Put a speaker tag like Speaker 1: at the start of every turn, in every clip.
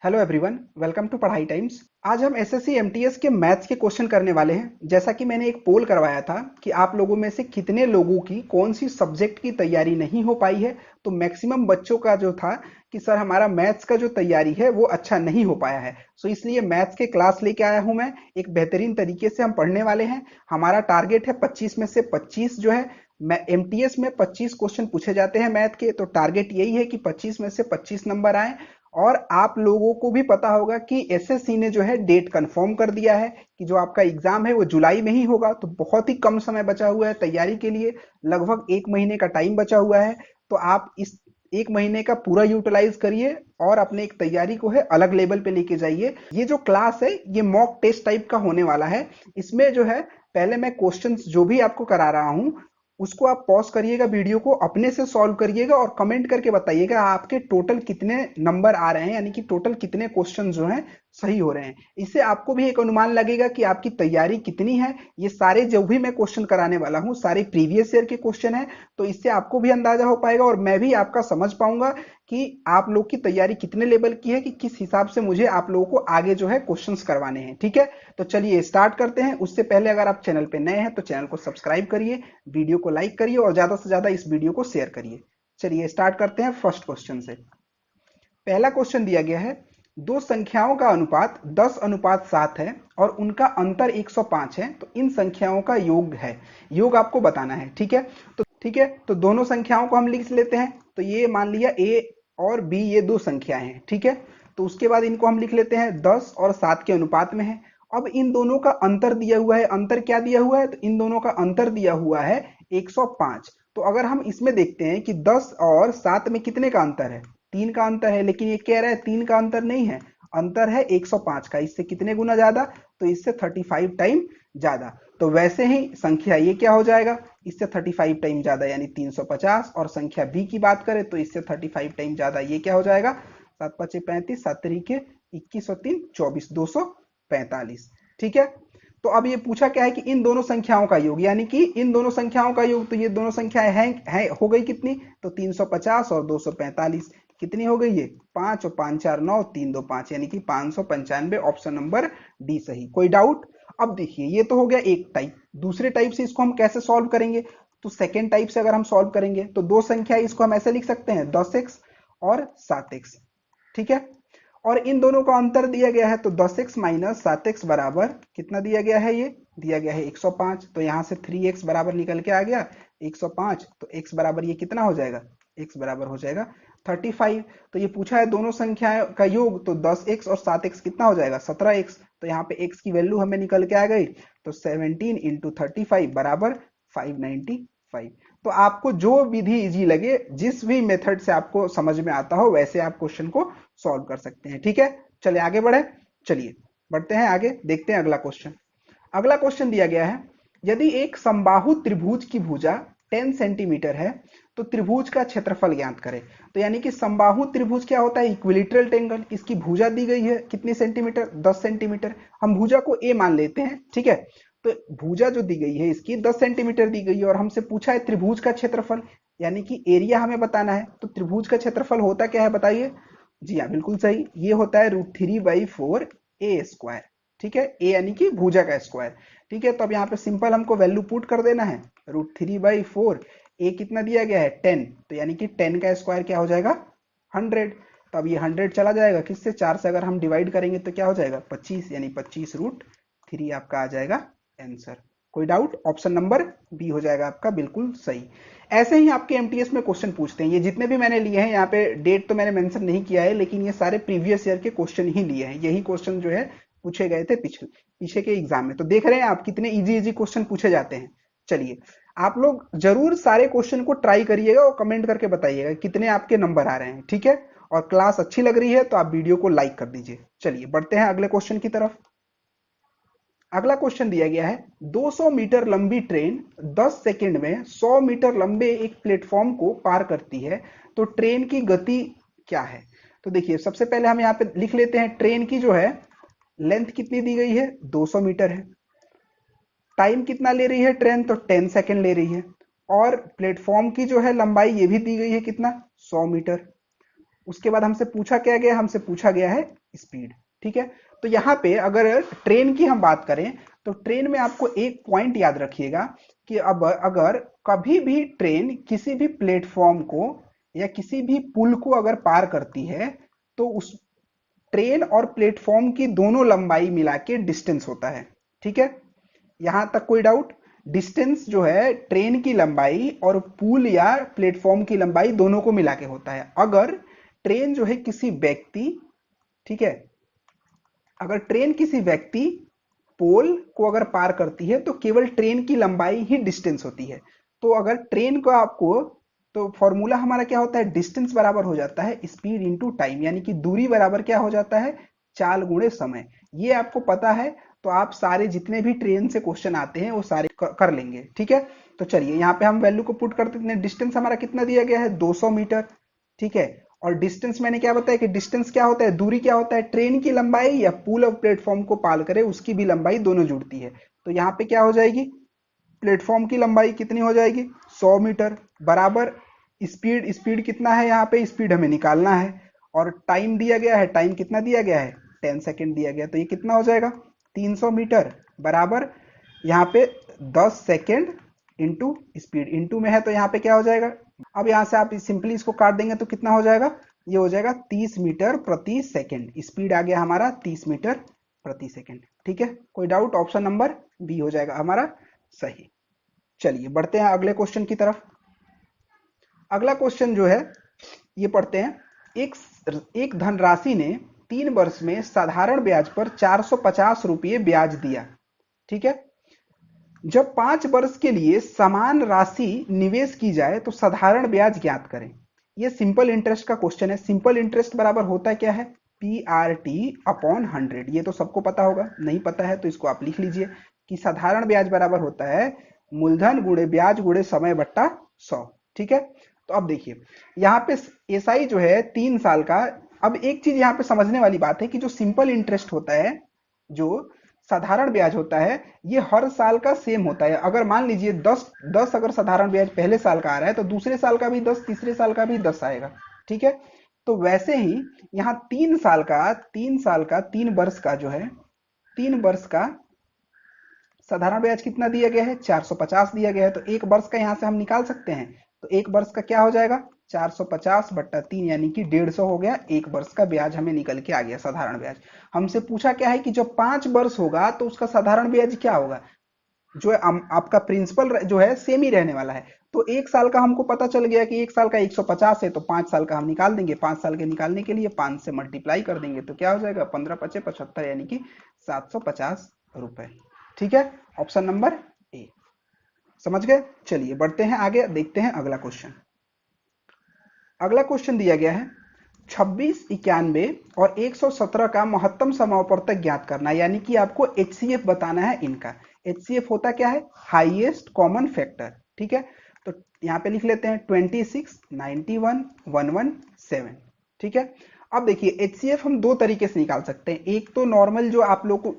Speaker 1: Hello everyone, welcome to पढ़ाई times. आज हम एसएससी एमटीएस के मैथ्स के क्वेश्चन करने वाले हैं। जैसा कि मैंने एक पोल करवाया था कि आप लोगों में से कितने लोगों की कौन सी सब्जेक्ट की तैयारी नहीं हो पाई है, तो मैक्सिमम बच्चों का जो था कि सर हमारा मैथ्स का जो तैयारी है वो अच्छा नहीं हो पाया है। सो इसलिए मैथ्स के क्लास लेके आया हूं मैं। एक बेहतरीन तरीके से हम पढ़ने वाले हैं। हमारा टारगेट है 25 में से 25 जो है एमटीएस में 25 क्वेश्चन पूछे जाते हैं मैथ के, तो टारगेट यही है कि 25 में से 25 नंबर आए। और आप लोगों को भी पता होगा कि एसएससी ने जो है डेट कंफर्म कर दिया है कि जो आपका एग्जाम है वो जुलाई में ही होगा। तो बहुत ही कम समय बचा हुआ है तैयारी के लिए, लगभग 1 महीने का टाइम बचा हुआ है। तो आप इस 1 महीने का पूरा यूटिलाइज करिए और अपने एक तैयारी को है अलग लेवल पे लेके जाइए। ये जो क्लास है ये मॉक टेस्ट टाइप का होने वाला है। इसमें जो है पहले मैं क्वेश्चंस जो भी आपको करा रहा हूं उसको आप पॉज करिएगा, वीडियो को अपने से सॉल्व करिएगा और कमेंट करके बताइएगा आपके टोटल कितने नंबर आ रहे हैं, यानी कि टोटल कितने क्वेश्चन जो हैं सही हो रहे हैं। इससे आपको भी एक अनुमान लगेगा कि आपकी तैयारी कितनी है। ये सारे जो भी मैं क्वेश्चन कराने वाला हूँ सारे प्रीवियस ईयर के क्वेश्चन है, तो इससे आपको भी अंदाजा हो पाएगा और मैं भी आपका समझ पाऊंगा कि आप लोग की तैयारी कितने लेवल की है, कि किस हिसाब से मुझे आप लोगों को आगे जो है क्वेश्चंस करवाने हैं। ठीक है, तो चलिए स्टार्ट करते हैं। उससे पहले अगर आप चैनल पे नए हैं तो चैनल को सब्सक्राइब करिए, वीडियो को लाइक करिए और ज्यादा से ज्यादा इस वीडियो को शेयर करिए। चलिए स्टार्ट करते हैं फर्स्ट क्वेश्चन से। पहला क्वेश्चन दिया गया है, दो संख्याओं का अनुपात 10:7 है और उनका अंतर 105 है, तो इन संख्याओं का योग है। योग आपको बताना है। ठीक है, तो दोनों संख्याओं को हम लिख लेते हैं। तो ये मान लिया ए और बी, ये दो संख्याएं हैं। ठीक है, तो उसके बाद इनको हम लिख लेते हैं 10 और 7 के अनुपात में है। अब इन दोनों का अंतर दिया हुआ है। अंतर क्या दिया हुआ है? तो इन दोनों का अंतर दिया हुआ है 105। तो अगर हम इसमें देखते हैं कि 10 और 7 में कितने का अंतर है? 3 का अंतर है, लेकिन ये कह रहा है 3 का अंतर नहीं है, अंतर है 105 का। इससे कितने गुना ज्यादा? तो इससे 35 टाइम ज्यादा। तो वैसे ही संख्या ये क्या हो जाएगा? इससे 35 टाइम ज्यादा यानी 350। और संख्या बी की बात करें तो इससे 35 टाइम ज्यादा, ये क्या हो जाएगा? 7 पचे 35, 7 तरीके 21 और 3 24, 245। ठीक है, तो अब ये पूछा क्या है कि इन दोनों संख्याओं का योग, यानी कि इन दोनों संख्याओं का योग। तो ये दोनों संख्याएं हैं हो गई कितनी? तो 350 और 245 कितनी हो गई? ये 5 और 5 4 9, 3 2 5, यानी कि 595। ऑप्शन नंबर डी सही। कोई डाउट? अब देखिए ये तो हो गया एक टाइप। दूसरे टाइप से इसको हम कैसे सॉल्व करेंगे? तो सेकेंड टाइप से अगर हम सॉल्व करेंगे तो दो संख्या इसको हम ऐसे लिख सकते हैं, 10x और 7x। ठीक है, और इन दोनों का अंतर दिया गया है, तो 10x माइनस 7x बराबर कितना दिया गया है? ये दिया गया है 105। तो यहां से 3x बराबर निकल के आ गया 105। तो x बराबर ये कितना हो जाएगा? x बराबर हो जाएगा 35। तो ये पूछा है दोनों संख्याओं का योग, तो 10x और 7x कितना हो जाएगा? 17x। तो यहाँ पे x की वैल्यू हमें निकल के आ गई, तो 17 इंटू 35 बराबर 595। तो आपको जो विधि इजी लगे, जिस भी मेथड से आपको समझ में आता हो, वैसे आप क्वेश्चन को सॉल्व कर सकते हैं। ठीक है, चलिए आगे बढ़े। चलिए बढ़ते हैं आगे, देखते हैं अगला क्वेश्चन। अगला क्वेश्चन दिया गया है, यदि एक समबाहु त्रिभुज की भुजा 10 सेंटीमीटर है तो त्रिभुज का क्षेत्रफल ज्ञात करें। तो यानी कि समबाहु त्रिभुज क्या होता है? Equilateral triangle. इसकी भुजा दी गई है कितनी सेंटीमीटर? 10 सेंटीमीटर। हम भुजा को ए मान लेते हैं। ठीक है, तो भुजा जो दी गई है इसकी 10 सेंटीमीटर दी गई है और हमसे पूछा है त्रिभुज का क्षेत्रफल, यानी कि एरिया हमें बताना है। तो त्रिभुज का क्षेत्रफल होता क्या है बताइए? जी हाँ, बिल्कुल सही, ये होता है √3/4 ए स्क्वायर। ठीक है, ए यानी कि भुजा का स्क्वायर। ठीक है, तो अब यहाँ पे सिंपल हमको वैल्यू पुट कर देना है। √3/4, ए कितना दिया गया है? 10। तो यानी कि 10 का स्क्वायर क्या हो जाएगा? 100। तो अब ये 100 चला जाएगा किससे? 4 से अगर हम डिवाइड करेंगे तो क्या हो जाएगा? 25, यानी 25√3 आपका आ जाएगा आंसर। कोई डाउट? ऑप्शन नंबर बी हो जाएगा आपका बिल्कुल सही। ऐसे ही आपके एमटीएस में क्वेश्चन पूछते हैं। ये जितने भी मैंने लिए हैं, यहाँ पे डेट तो मैंने मेंशन नहीं किया है, लेकिन ये सारे प्रीवियस ईयर के क्वेश्चन ही लिए हैं। यही क्वेश्चन जो है पूछे गए थे पीछे के एग्जाम में। तो देख रहे हैं आप कितने इजी इजी क्वेश्चन पूछे जाते हैं। चलिए, आप लोग जरूर सारे क्वेश्चन को ट्राई करिएगा और कमेंट करके बताइएगा कितने आपके नंबर आ रहे हैं। ठीक है, और क्लास अच्छी लग रही है तो आप वीडियो को लाइक कर दीजिए। चलिए बढ़ते हैं अगले क्वेश्चन की तरफ। अगला क्वेश्चन दिया गया है, 200 मीटर लंबी ट्रेन 10 सेकंड में 100 मीटर लंबे एक प्लेटफॉर्म को पार करती है, तो ट्रेन की गति क्या है? तो देखिए सबसे पहले हम यहाँ पे लिख लेते हैं, ट्रेन की जो है लेंथ कितनी दी गई है? 200 मीटर है। टाइम कितना ले रही है ट्रेन? तो 10 सेकंड ले रही है। और प्लेटफॉर्म की जो है लंबाई ये भी दी गई है कितना? 100 मीटर। उसके बाद हमसे पूछा क्या गया, हमसे पूछा गया है स्पीड। ठीक है, तो यहाँ पे अगर ट्रेन की हम बात करें तो ट्रेन में आपको एक पॉइंट याद रखिएगा कि अब अगर कभी भी ट्रेन किसी भी प्लेटफॉर्म को या किसी भी पुल को अगर पार करती है तो उस ट्रेन और प्लेटफॉर्म की दोनों लंबाई मिला के डिस्टेंस होता है। ठीक है, यहां तक कोई डाउट? डिस्टेंस जो है ट्रेन की लंबाई और पुल या प्लेटफॉर्म की लंबाई दोनों को मिला के होता है। अगर ट्रेन जो है किसी व्यक्ति, ठीक है, अगर ट्रेन किसी व्यक्ति पोल को अगर पार करती है तो केवल ट्रेन की लंबाई ही डिस्टेंस होती है। तो अगर ट्रेन को आपको, तो फॉर्मूला हमारा क्या होता है, डिस्टेंस बराबर हो जाता है स्पीड इंटू टाइम, यानी कि दूरी बराबर क्या हो जाता है, चाल गुणे समय। ये आपको पता है तो आप सारे जितने भी ट्रेन से क्वेश्चन आते हैं वो सारे कर लेंगे। ठीक है, तो चलिए यहाँ पे हम वैल्यू को पुट करते हैं। डिस्टेंस हमारा कितना दिया गया है, 200 मीटर। ठीक है, और डिस्टेंस मैंने क्या बताया कि डिस्टेंस क्या होता है, दूरी क्या होता है, ट्रेन की लंबाई या पुल और प्लेटफॉर्म को पार करे उसकी भी लंबाई दोनों जुड़ती है। तो यहाँ पे क्या हो जाएगी, प्लेटफॉर्म की लंबाई कितनी हो जाएगी, 100 मीटर बराबर स्पीड, स्पीड कितना है यहाँ पे, स्पीड हमें निकालना है और टाइम दिया गया है, टाइम कितना दिया गया है, 10 सेकेंड दिया गया। तो ये कितना हो जाएगा, 300 मीटर बराबर यहाँ पे 10 सेकेंड इंटू स्पीड, इंटू में है तो यहाँ पे क्या हो जाएगा। अब यहाँ से आप सिंपली इसको काट देंगे तो कितना हो जाएगा, ये हो जाएगा 30 मीटर प्रति सेकेंड। स्पीड आ गया हमारा 30 मीटर प्रति सेकेंड। ठीक है, कोई डाउट? ऑप्शन नंबर बी हो जाएगा हमारा सही। चलिए बढ़ते हैं अगले क्वेश्चन की तरफ। अगला क्वेश्चन जो है ये पढ़ते हैं। एक एक धनराशि ने 3 वर्ष में साधारण ब्याज पर 450 रुपये ब्याज दिया। ठीक है, जब 5 वर्ष के लिए समान राशि निवेश की जाए तो साधारण ब्याज ज्ञात करें। ये सिंपल इंटरेस्ट का क्वेश्चन है। सिंपल इंटरेस्ट बराबर होता क्या है, PRT अपॉन 100। ये तो सबको पता होगा, नहीं पता है तो इसको आप लिख लीजिए कि साधारण ब्याज बराबर होता है मूलधन गुणे ब्याज गुणे समय बट्टा 100। ठीक है, तो अब देखिए यहाँ पे SI जो है 3 साल का। अब एक चीज यहाँ पे समझने वाली बात है कि जो सिंपल इंटरेस्ट होता है, जो साधारण ब्याज होता है, ये हर साल का सेम होता है। अगर मान लीजिए 10 अगर साधारण ब्याज पहले साल का आ रहा है तो दूसरे साल का भी 10, तीसरे साल का भी 10 आएगा। ठीक है, तो वैसे ही यहाँ 3 वर्ष का जो है, 3 वर्ष का साधारण ब्याज कितना दिया गया है, 450 दिया गया है। तो एक वर्ष का यहाँ से हम निकाल सकते हैं। तो एक वर्ष का क्या हो जाएगा, 450 बट्टा 3 यानी कि 150 हो गया। एक वर्ष का ब्याज हमें निकल के आ गया साधारण ब्याज। हमसे पूछा क्या है कि जब 5 वर्ष होगा तो उसका साधारण ब्याज क्या होगा, जो है आपका प्रिंसिपल जो है सेम ही रहने वाला है। तो एक साल का हमको पता चल गया कि एक साल का 150 है, तो 5 साल का हम निकाल देंगे। 5 साल के निकालने के लिए 5 से मल्टीप्लाई कर देंगे तो क्या हो जाएगा, 15 पचे 75 यानी कि 750 रुपए। ठीक है, ऑप्शन नंबर ए। समझ गए? चलिए बढ़ते हैं आगे, देखते हैं अगला क्वेश्चन। अगला क्वेश्चन दिया गया है 26, 91 और 117 का महत्तम समावर्तक ज्ञात करना, यानी कि आपको HCF बताना है इनका। HCF होता क्या है, हाईएस्ट कॉमन फैक्टर। ठीक है, तो यहाँ पे लिख लेते हैं 26, 91, 117। ठीक है, अब देखिए HCF हम दो तरीके से निकाल सकते हैं। एक तो नॉर्मल जो आप लोग को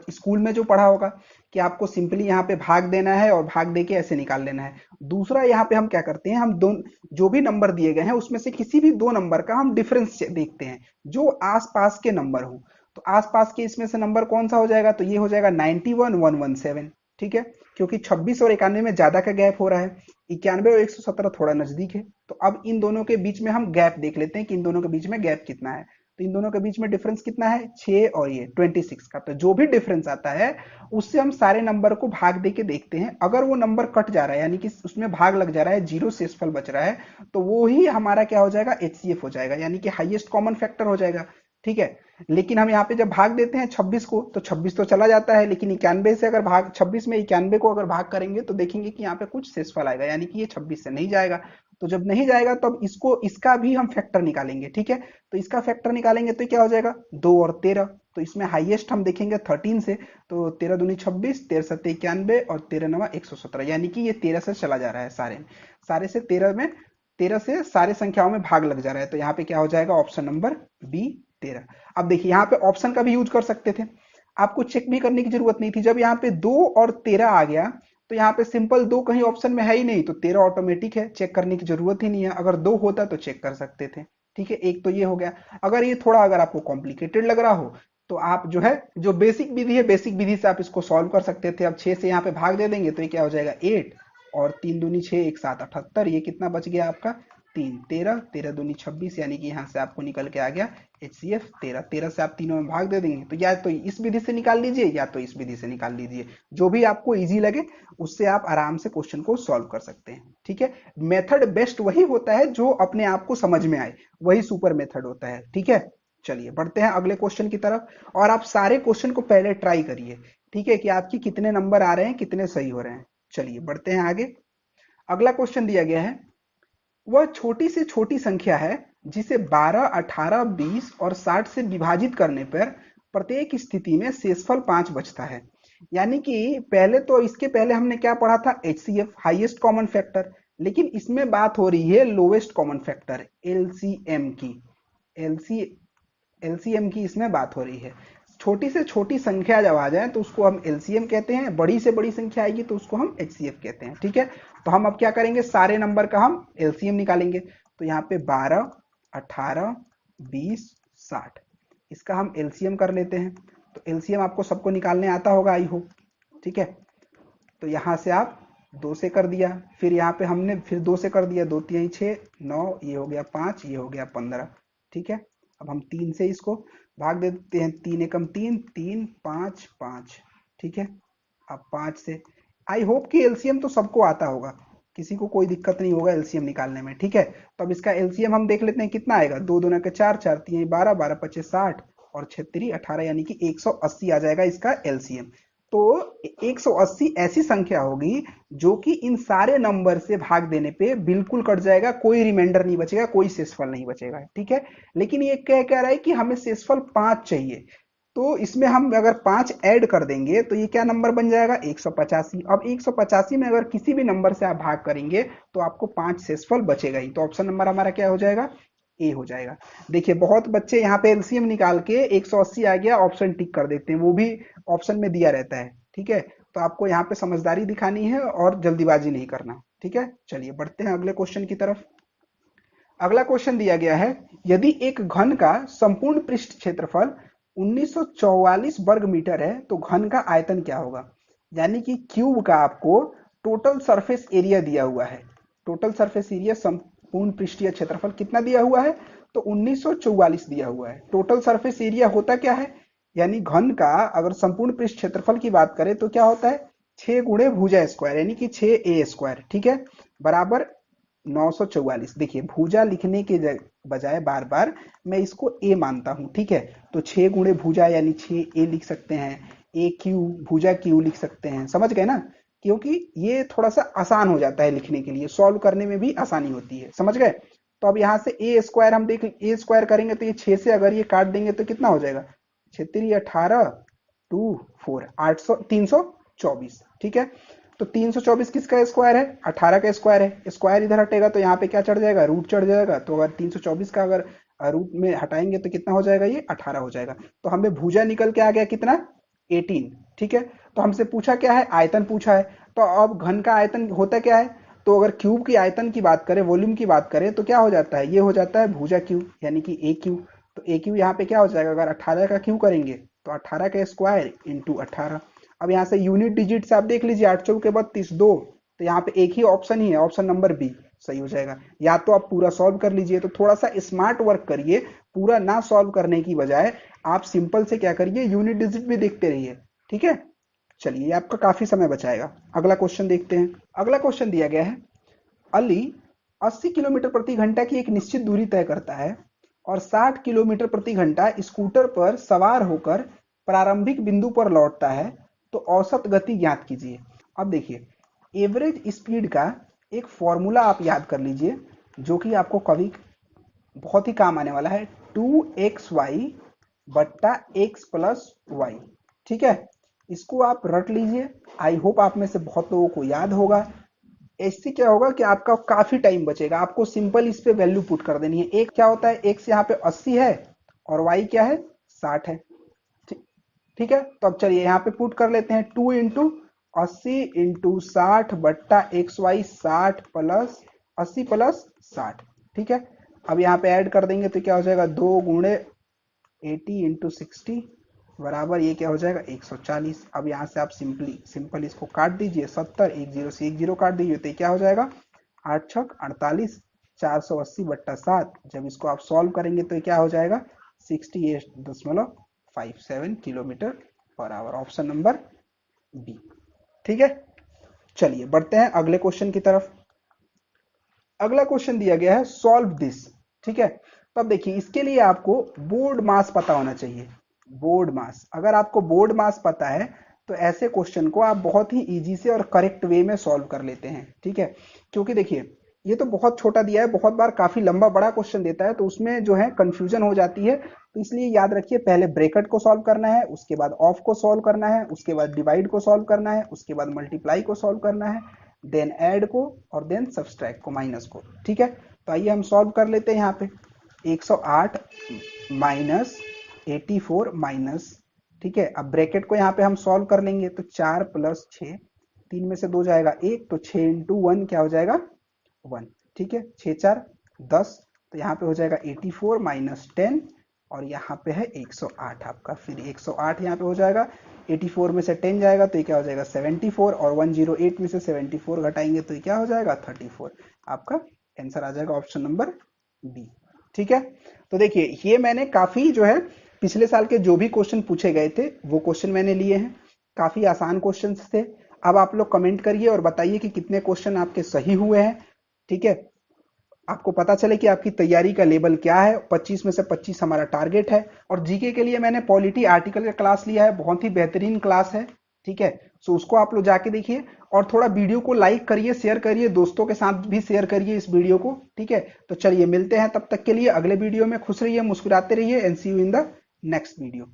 Speaker 1: स्कूल में जो पढ़ा होगा कि आपको सिंपली यहाँ पे भाग देना है और भाग दे के ऐसे निकाल लेना है। दूसरा यहाँ पे हम क्या करते हैं, हम दो जो भी नंबर दिए गए हैं उसमें से किसी भी दो नंबर का हम डिफरेंस देखते हैं जो आसपास के नंबर हो। तो आसपास के इसमें से नंबर कौन सा हो जाएगा, तो ये हो जाएगा 91, 117। ठीक है, क्योंकि 26 और 91 में ज्यादा का गैप हो रहा है, 91 और 117 थोड़ा नजदीक है। तो अब इन दोनों के बीच में हम गैप देख लेते हैं कि इन दोनों के बीच में गैप कितना है। तो इन दोनों के बीच में डिफरेंस कितना है, 6 और ये 26 का। तो जो भी डिफरेंस आता है उससे हम सारे नंबर को भाग दे के देखते हैं। अगर वो नंबर कट जा रहा है यानी कि उसमें भाग लग जा रहा है, जीरो शेषफल बच रहा है, तो वो ही हमारा क्या हो जाएगा, HCF हो जाएगा, यानी कि हाईएस्ट कॉमन फैक्टर हो जाएगा। ठीक है, लेकिन हम यहाँ पे जब भाग देते हैं 26 को तो 26 तो चला जाता है, लेकिन 91 से अगर भाग 26 में 91 को अगर भाग करेंगे तो देखेंगे कि यहाँ पे कुछ शेषफल आएगा, यानी कि ये 26 से नहीं जाएगा। तो जब नहीं जाएगा तब इसको इसका भी हम फैक्टर निकालेंगे। ठीक है, तो इसका फैक्टर निकालेंगे तो क्या हो जाएगा, 2 और 13। तो इसमें हाईएस्ट हम देखेंगे 13 से, तो 13 दूनी 26, 13 सत्ते 91 और 13 नवा 117, यानी कि ये 13 से चला जा रहा है, सारे से 13 से सारे संख्याओं में भाग लग जा रहा है। तो यहाँ पे क्या हो जाएगा, ऑप्शन नंबर बी 13। अब देखिए यहाँ पे ऑप्शन का भी यूज कर सकते थे, आपको चेक भी करने की जरूरत नहीं थी। जब यहाँ पे 2 और 13 आ गया तो यहाँ पे सिंपल 2 कहीं ऑप्शन में है ही नहीं, तो 13 ऑटोमेटिक है, चेक करने की जरूरत ही नहीं है। अगर 2 होता तो चेक कर सकते थे। ठीक है, एक तो ये हो गया। अगर ये थोड़ा अगर आपको कॉम्प्लिकेटेड लग रहा हो तो आप जो है जो बेसिक विधि है, बेसिक विधि से आप इसको सॉल्व कर सकते थे। अब 6 से यहाँ पे भाग दे देंगे तो ये क्या हो जाएगा 8, और 3 दूनी 6, 1 7 78, ये कितना बच गया आपका 3 13, 13 दूनी 26, यानी कि यहाँ से आपको निकल के आ गया HCF 13। 13 से आप तीनों में भाग दे देंगे तो या तो इस विधि से निकाल लीजिए या तो इस विधि से निकाल लीजिए, जो भी आपको इजी लगे उससे आप आराम से क्वेश्चन को सॉल्व कर सकते हैं। ठीक है, मेथड बेस्ट वही होता है जो अपने आप को समझ में आए, वही सुपर मेथड होता है। ठीक है, चलिए बढ़ते हैं अगले क्वेश्चन की तरफ। और आप सारे क्वेश्चन को पहले ट्राई करिए, ठीक है, कि आपकी कितने नंबर आ रहे हैं, कितने सही हो रहे हैं। चलिए बढ़ते हैं आगे। अगला क्वेश्चन दिया गया है, वह छोटी से छोटी संख्या है जिसे 12, 18, 20 और 60 से विभाजित करने पर प्रत्येक स्थिति में शेषफल 5 बचता है। यानी कि पहले तो इसके पहले हमने क्या पढ़ा था, HCF हाईएस्ट कॉमन फैक्टर, लेकिन इसमें बात हो रही है लोवेस्ट कॉमन फैक्टर LCM की। एलसी एलसीएम की इसमें बात हो रही है। छोटी से छोटी संख्या जब आ जाए तो उसको हम एलसीएम कहते हैं, बड़ी से बड़ी संख्या आएगी तो उसको हम एचसीएफ कहते हैं। ठीक है, तो हम अब क्या करेंगे, सारे नंबर का हम एलसीएम निकालेंगे। तो यहाँ पे 12, 18, 20, 60, इसका हम एलसीएम कर लेते हैं। तो एलसीएम आपको सबको निकालने आता होगा आई होप। ठीक है, तो यहाँ से आप 2 से कर दिया, फिर यहाँ पे हमने फिर 2 से कर दिया, 2 3 6 9, ये हो गया 5, ये हो गया 15। ठीक है, अब हम 3 से इसको भाग दे देते हैं, 3 एकम 3, 3 5 5। ठीक है, अब 5 से आई होप कि एलसीएम तो सबको आता होगा, किसी को कोई दिक्कत नहीं होगा एलसीएम निकालने में। ठीक है, तो अब इसका एलसीएम हम देख लेते हैं कितना आएगा। 2 दूना के 4, 4 3 12, 12 पच्चीस 60 और 6 3 18, यानी कि 180 आ जाएगा इसका एलसीएम। तो 180 ऐसी संख्या होगी जो कि इन सारे नंबर से भाग देने पे बिल्कुल कट जाएगा, कोई रिमाइंडर नहीं बचेगा, कोई शेषफल नहीं बचेगा। ठीक है, लेकिन ये क्या कह रहा है कि हमें शेषफल 5 चाहिए, तो इसमें हम अगर 5 ऐड कर देंगे तो ये क्या नंबर बन जाएगा 185। अब 185 में अगर किसी भी नंबर से आप भाग करेंगे तो आपको 5 शेषफल बचेगा ही। तो ऑप्शन नंबर हमारा क्या हो जाएगा, ए हो जाएगा। देखिए बहुत बच्चे यहाँ पे एलसीएम निकाल के 180 आ गया ऑप्शन टिक कर देते हैं, वो भी ऑप्शन में दिया रहता है। ठीक है, तो आपको यहाँ पे समझदारी दिखानी है और जल्दीबाजी नहीं करना। ठीक है, चलिए बढ़ते हैं अगले क्वेश्चन की तरफ। अगला क्वेश्चन दिया गया है, यदि एक घन का संपूर्ण पृष्ठ क्षेत्रफल 1944 वर्ग मीटर है तो घन का आयतन क्या होगा। यानी कि क्यूब का आपको टोटल सरफेस एरिया दिया हुआ है। टोटल सरफेस एरिया संपूर्ण पृष्ठीय क्षेत्रफल कितना दिया हुआ है, तो 1944 दिया हुआ है। टोटल सरफेस एरिया होता क्या है, यानी घन का अगर संपूर्ण पृष्ठ क्षेत्रफल की बात करें तो क्या होता है 6 गुणे भुजा स्क्वायर, यानी कि 6a स्क्वायर। ठीक है, बराबर 944। देखिए भुजा लिखने के बजाय बार बार मैं इसको ए मानता हूं। ठीक है, तो 6 गुणे भुजा यानी 6a लिख सकते हैं, ए क्यू भुजा क्यू लिख सकते हैं। समझ गए ना, क्योंकि ये थोड़ा सा आसान हो जाता है लिखने के लिए, सॉल्व करने में भी आसानी होती है। समझ गए, तो अब यहाँ से ए स्क्वायर हम देख, ए स्क्वायर करेंगे तो ये 6 से अगर ये काट देंगे तो कितना हो जाएगा 6 3 18 2 4 800 324। ठीक है, तो 324 किसका स्क्वायर है, 18 का स्क्वायर है। स्क्वायर इधर हटेगा तो यहाँ पे क्या चढ़ जाएगा, रूट चढ़ जाएगा। तो अगर 324 का अगर रूट में हटाएंगे तो कितना हो जाएगा, ये 18 हो जाएगा। तो हमें भुजा निकल के आ गया कितना 18। ठीक है, तो हमसे पूछा क्या है, आयतन पूछा है। तो अब घन का आयतन होता क्या है, तो अगर क्यूब की आयतन की बात करें, वॉल्यूम की बात करें तो क्या हो जाता है, ये हो जाता है भुजा क्यूब यानी कि ए क्यू। तो ए क्यू यहाँ पे क्या हो जाएगा, अगर 18 का क्यू करेंगे तो 18 का स्क्वायर इंटू 18। अब यहाँ से यूनिट डिजिट से आप देख लीजिए, 8 चौके 32 2, तो यहाँ पे एक ही ऑप्शन ही है, ऑप्शन नंबर बी सही हो जाएगा। या तो आप पूरा सॉल्व कर लीजिए, तो थोड़ा सा स्मार्ट वर्क करिए, पूरा ना सॉल्व करने की बजाय आप सिंपल से क्या करिए, यूनिट डिजिट भी देखते रहिए। ठीक है, चलिए ये आपका काफी समय बचाएगा। अगला क्वेश्चन देखते हैं। अगला क्वेश्चन दिया गया है, अली 80 किलोमीटर प्रति घंटा की एक निश्चित दूरी तय करता है और 60 किलोमीटर प्रति घंटा स्कूटर पर सवार होकर प्रारंभिक बिंदु पर लौटता है, तो औसत गति ज्ञात कीजिए। अब देखिए एवरेज स्पीड का एक फॉर्मूला आप याद कर लीजिए, जो कि आपको कभी बहुत ही काम आने वाला है, 2xy बट्टा x प्लस वाई। ठीक है, इसको आप रट लीजिए, आई होप आप में से बहुत लोगों को याद होगा। इससे क्या होगा कि आपका काफी टाइम बचेगा, आपको सिंपल इस पे वैल्यू पुट कर देनी है। एक क्या होता है, x यहाँ पे 80 है और y क्या है 60 है। ठीक है, तो अब चलिए यहाँ पे पुट कर लेते हैं, 2 इंटू 80 इंटू 60 बट्टा एक्स वाई 60 प्लस 80 प्लस 60। ठीक है, अब यहाँ पे ऐड कर देंगे तो क्या हो जाएगा, 2 गुणे 80 इंटू 60 बराबर ये क्या हो जाएगा 140। अब यहाँ से आप सिंपल इसको काट दीजिए, 70, एक जीरो से एक जीरो काट दीजिए तो ये क्या हो जाएगा 8 छक 48, 480/7। जब इसको आप सॉल्व करेंगे तो ये क्या हो जाएगा 68.57 kilometre per hour. Option number B. ठीक है, चलिए बढ़ते हैं अगले क्वेश्चन की तरफ। अगला क्वेश्चन दिया गया है सॉल्व दिस। ठीक है, तो अब देखिए इसके लिए आपको बोर्ड मास पता होना चाहिए। बोर्ड मास, अगर आपको बोर्ड मास पता है तो ऐसे क्वेश्चन को आप बहुत ही इजी से और करेक्ट वे में सॉल्व कर लेते हैं। ठीक है, क्योंकि देखिए ये तो बहुत छोटा दिया है, बहुत बार काफी लंबा बड़ा क्वेश्चन देता है तो उसमें जो है कंफ्यूजन हो जाती है। तो इसलिए याद रखिए पहले ब्रैकेट को सॉल्व करना है, उसके बाद ऑफ को सॉल्व करना है, उसके बाद डिवाइड को सॉल्व करना है, उसके बाद मल्टीप्लाई को सॉल्व करना है, देन ऐड को, और देन सब्सट्रैक्ट को, माइनस को। ठीक है, तो आइए हम सॉल्व कर लेते हैं। यहाँ पे 108 माइनस 84 माइनस, ठीक है, अब ब्रैकेट को यहाँ पे हम सॉल्व कर लेंगे तो 4 प्लस 6, 3 में से 2 जाएगा 1, तो 6 इंटू 1 क्या हो जाएगा 1। ठीक है, 6 4 10, तो यहाँ पे हो जाएगा 84 माइनस 10, और यहाँ पे है 108 आपका। फिर 108 यहाँ पे हो जाएगा, 84 में से 10 जाएगा तो ये क्या हो जाएगा 74, और 108 में से 74 घटाएंगे तो ये क्या हो जाएगा 34। आपका आंसर आ जाएगा ऑप्शन नंबर बी। ठीक है, तो देखिए ये मैंने काफी जो है पिछले साल के जो भी क्वेश्चन पूछे गए थे वो क्वेश्चन मैंने लिए हैं, काफी आसान क्वेश्चन थे। अब आप लोग कमेंट करिए और बताइए कि कितने क्वेश्चन आपके सही हुए हैं। ठीक है, आपको पता चले कि आपकी तैयारी का लेवल क्या है। 25 में से 25 हमारा टारगेट है। और जीके के लिए मैंने पॉलिटी आर्टिकल का क्लास लिया है, बहुत ही बेहतरीन क्लास है। ठीक है, सो उसको आप लोग जाके देखिए, और थोड़ा वीडियो को लाइक करिए, शेयर करिए, दोस्तों के साथ भी शेयर करिए इस वीडियो को। ठीक है, तो चलिए मिलते हैं तब तक के लिए अगले वीडियो में। खुश रहिए, मुस्कुराते रहिए, and see you in the next video.